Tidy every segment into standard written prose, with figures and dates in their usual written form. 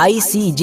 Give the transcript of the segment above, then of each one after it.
ICJ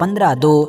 15-2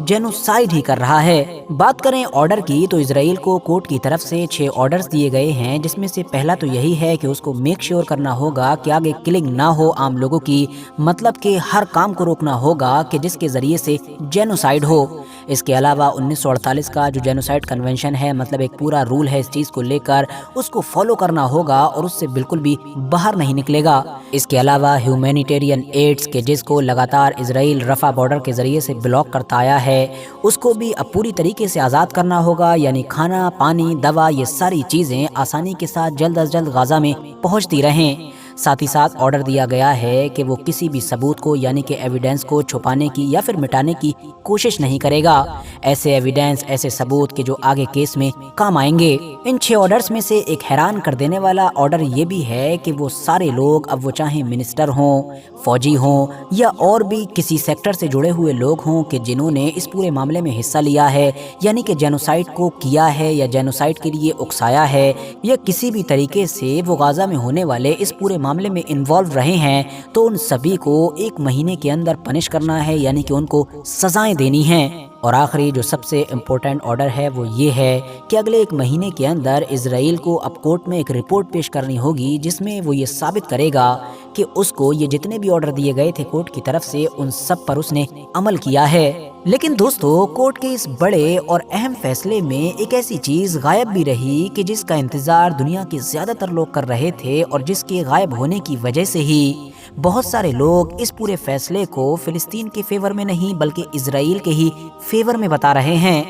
genocide ہی کر رہا ہے۔ بات کریں آرڈر کی تو اسرائیل کو کورٹ کی طرف سے 6 آرڈرز دیے گئے ہیں، جس میں سے پہلا تو یہی ہے کہ اس کو میک شیور کرنا ہوگا کہ آگے کلنگ نہ ہو عام لوگوں کی، مطلب کہ ہر کام کو روکنا ہوگا کہ جس کے ذریعے سے جینوسائیڈ ہو۔ اس کے علاوہ 1948 کا جو جینوسائیڈ کنونشن ہے، مطلب ایک پورا رول ہے اس چیز کو لے کر، اس کو فالو کرنا ہوگا اور اس سے بالکل بھی باہر نہیں نکلے گا۔ اس کے علاوہ ہیومینیٹیرین ایڈز کے جس کو لگاتار اسرائیل رفح بارڈر کے ذریعے سے بلاک کرتا آیا ہے، اس کو بھی اب پوری طریقے سے آزاد کرنا ہوگا، یعنی کھانا، پانی، دوا، یہ ساری چیزیں آسانی کے ساتھ جلد از جلد غزہ میں پہنچتی رہیں۔ ساتھ ہی ساتھ آرڈر دیا گیا ہے کہ وہ کسی بھی ثبوت کو یعنی کہ ایویڈنس کو چھپانے کی یا پھر مٹانے کی کوشش نہیں کرے گا۔ ایسے ایویڈنس، ایسے ثبوت کے جو آگے کیس میں کام آئیں گے۔ ان 6 آرڈرز میں سے ایک حیران کر دینے والا آرڈر یہ بھی ہے کہ وہ سارے لوگ، اب وہ چاہیں منسٹر ہوں، فوجی ہوں یا اور بھی کسی سیکٹر سے جڑے ہوئے لوگ ہوں کہ جنہوں نے اس پورے معاملے میں حصہ لیا ہے، یعنی کہ جینوسائیڈ کو کیا ہے یا جینوسائیڈ کے لیے اکسایا ہے، یا کسی بھی طریقے سے وہ غزہ میں ہونے والے اس پورے معاملے میں انوالو رہے ہیں، تو ان سبھی کو 1 مہینے کے اندر پنش کرنا ہے، یعنی کہ ان کو سزائیں دینی ہیں۔ اور آخری جو سب سے امپورٹنٹ آرڈر ہے وہ یہ ہے کہ اگلے 1 مہینے کے اندر اسرائیل کو اب کورٹ میں ایک رپورٹ پیش کرنی ہوگی، جس میں وہ یہ ثابت کرے گا کہ اس کو یہ جتنے بھی آرڈر دیے گئے تھے کورٹ کی طرف سے، ان سب پر اس نے عمل کیا ہے۔ لیکن دوستو، کورٹ کے اس بڑے اور اہم فیصلے میں ایک ایسی چیز غائب بھی رہی کہ جس کا انتظار دنیا کے زیادہ تر لوگ کر رہے تھے، اور جس کے غائب ہونے کی وجہ سے ہی بہت سارے لوگ اس پورے فیصلے کو فلسطین کے فیور میں نہیں بلکہ اسرائیل کے ہی فیور میں بتا رہے ہیں۔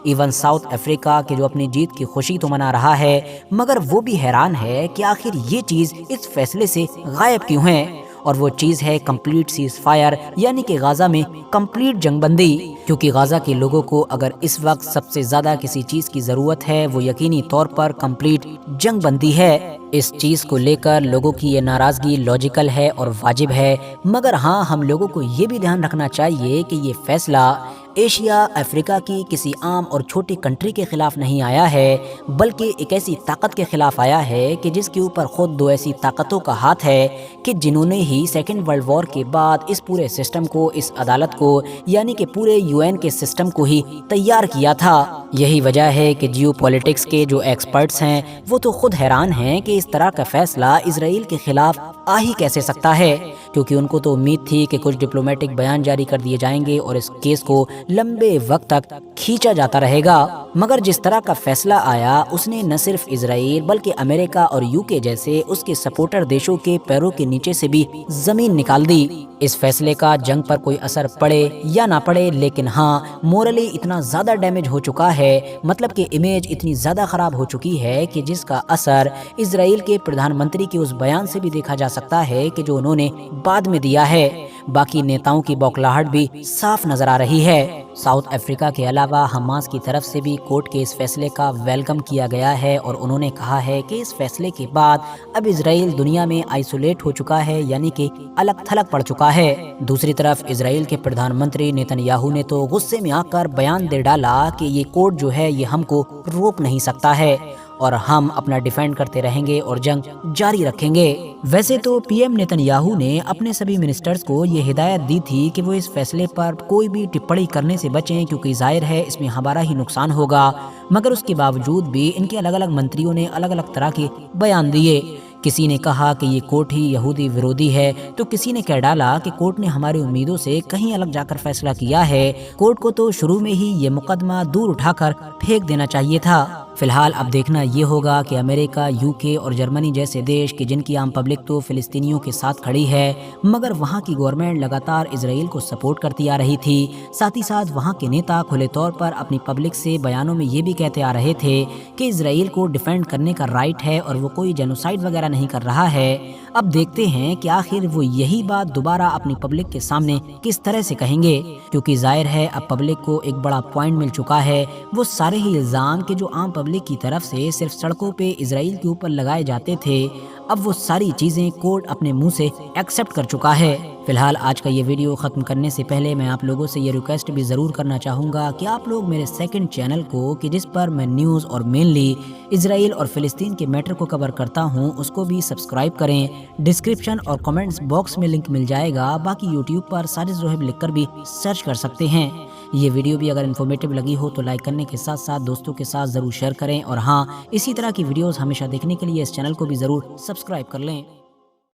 ایون ساؤتھ افریقہ کے جو اپنی جیت کی خوشی تو منا رہا ہے، مگر وہ بھی حیران ہے کہ آخر یہ چیز اس فیصلے سے غائب کیوں ہے، اور وہ چیز ہے کمپلیٹ سیز فائر، یعنی کہ غزہ میں کمپلیٹ جنگ بندی۔ کیونکہ غزہ کے لوگوں کو اگر اس وقت سب سے زیادہ کسی چیز کی ضرورت ہے، وہ یقینی طور پر کمپلیٹ جنگ بندی ہے۔ اس چیز کو لے کر لوگوں کی یہ ناراضگی لاجیکل ہے اور واجب ہے، مگر ہاں ہم لوگوں کو یہ بھی دھیان رکھنا چاہیے کہ یہ فیصلہ ایشیا، افریقہ کی کسی عام اور چھوٹی کنٹری کے خلاف نہیں آیا ہے، بلکہ ایک ایسی طاقت کے خلاف آیا ہے کہ جس کے اوپر خود 2 ایسی طاقتوں کا ہاتھ ہے کہ جنہوں نے ہی سیکنڈ ورلڈ وار کے بعد اس پورے سسٹم کو، اس عدالت کو، یعنی کہ پورے UN کے سسٹم کو ہی تیار کیا تھا۔ یہی وجہ ہے کہ جیو پولیٹکس کے جو ایکسپرٹس ہیں وہ تو خود حیران ہیں کہ اس طرح کا فیصلہ اسرائیل کے خلاف آ ہی کیسے سکتا ہے، کیونکہ ان کو تو امید تھی کہ کچھ ڈپلومیٹک بیان جاری کر دیے جائیں گے اور اس کیس کو لمبے وقت تک کھینچا جاتا رہے گا۔ مگر جس طرح کا فیصلہ آیا، اس نے نہ صرف اسرائیل بلکہ امریکہ اور UK جیسے اس کے سپورٹر دیشوں کے پیروں کے نیچے سے بھی زمین نکال دی۔ اس فیصلے کا جنگ پر کوئی اثر پڑے یا نہ پڑے، لیکن ہاں مورلی اتنا زیادہ ڈیمیج ہو چکا ہے، مطلب کہ امیج اتنی زیادہ خراب ہو چکی ہے کہ جس کا اثر اسرائیل کے پردھان منتری کے اس بیان سے بھی دیکھا جا سکتا ہے کہ جو انہوں نے بعد میں دیا ہے۔ باقی نیتاؤں کی بوکھلاہٹ بھی صاف نظر آ رہی ہے۔ ساؤتھ افریقہ کے علاوہ حماس کی طرف سے بھی کورٹ کے اس فیصلے کا ویلکم کیا گیا ہے، اور انہوں نے کہا ہے کہ اس فیصلے کے بعد اب اسرائیل دنیا میں آئسولیٹ ہو چکا ہے، یعنی کہ الگ تھلگ پڑ چکا ہے۔ دوسری طرف اسرائیل کے پردھان منتری نیتن یاہو نے تو غصے میں آ کر بیان دے ڈالا کہ یہ کورٹ جو ہے یہ ہم کو روک نہیں سکتا ہے، اور ہم اپنا ڈیفینڈ کرتے رہیں گے اور جنگ جاری رکھیں گے۔ ویسے تو PM نیتن یاہو نے اپنے سبھی منسٹرز کو یہ ہدایت دی تھی کہ وہ اس فیصلے پر کوئی بھی ٹپڑی کرنے سے بچیں، کیونکہ ظاہر ہے اس میں ہمارا ہی نقصان ہوگا، مگر اس کے باوجود بھی ان کے الگ الگ منتریوں نے الگ الگ طرح کے بیان دیے۔ کسی نے کہا کہ یہ کورٹ ہی یہودی ورودی ہے، تو کسی نے کہہ ڈالا کہ کورٹ نے ہماری امیدوں سے کہیں الگ جا کر فیصلہ کیا ہے، کورٹ کو تو شروع میں ہی یہ مقدمہ دور اٹھا کر پھینک دینا چاہیے تھا۔ فی الحال اب دیکھنا یہ ہوگا کہ امریکہ، UK اور جرمنی جیسے دیش کہ جن کی عام پبلک تو فلسطینیوں کے ساتھ کھڑی ہے، مگر وہاں کی گورنمنٹ لگاتار اسرائیل کو سپورٹ کرتی آ رہی تھی، ساتھ ہی ساتھ وہاں کے نیتا کھلے طور پر اپنی پبلک سے بیانوں میں یہ بھی کہتے آ رہے تھے کہ اسرائیل کو ڈیفینڈ کرنے کا رائٹ ہے اور وہ کوئی جینوسائیڈ وغیرہ نہیں کر رہا ہے۔ اب دیکھتے ہیں کہ آخر وہ یہی بات دوبارہ اپنی پبلک کے سامنے کس طرح سے کہیں گے، کیونکہ ظاہر ہے اب پبلک کو ایک بڑا پوائنٹ مل چکا ہے۔ وہ سارے ہی الزام کہ جو عام پبلک کی طرف سے صرف سڑکوں پہ اسرائیل کے اوپر لگائے جاتے تھے، اب وہ ساری چیزیں کورٹ اپنے منہ سے ایکسپٹ کر چکا ہے۔ فی الحال آج کا یہ ویڈیو ختم کرنے سے پہلے میں آپ لوگوں سے یہ ریکویسٹ بھی ضرور کرنا چاہوں گا کہ آپ لوگ میرے سیکنڈ چینل کو کہ جس پر میں نیوز اور مینلی اسرائیل اور فلسطین کے میٹر کو کور کرتا ہوں اس کو بھی سبسکرائب کریں۔ ڈسکرپشن اور کمنٹس باکس میں لنک مل جائے گا، باقی یوٹیوب پر ساجد زوہیب لکھ کر بھی سرچ کر سکتے ہیں۔ یہ ویڈیو بھی اگر انفارمیٹیو لگی ہو تو لائک کرنے کے ساتھ ساتھ دوستوں کے ساتھ ضرور شیئر کریں، اور ہاں اسی طرح کی ویڈیوز ہمیشہ دیکھنے کے لیے اس چینل کو بھی ضرور سبسکرائب کر لیں۔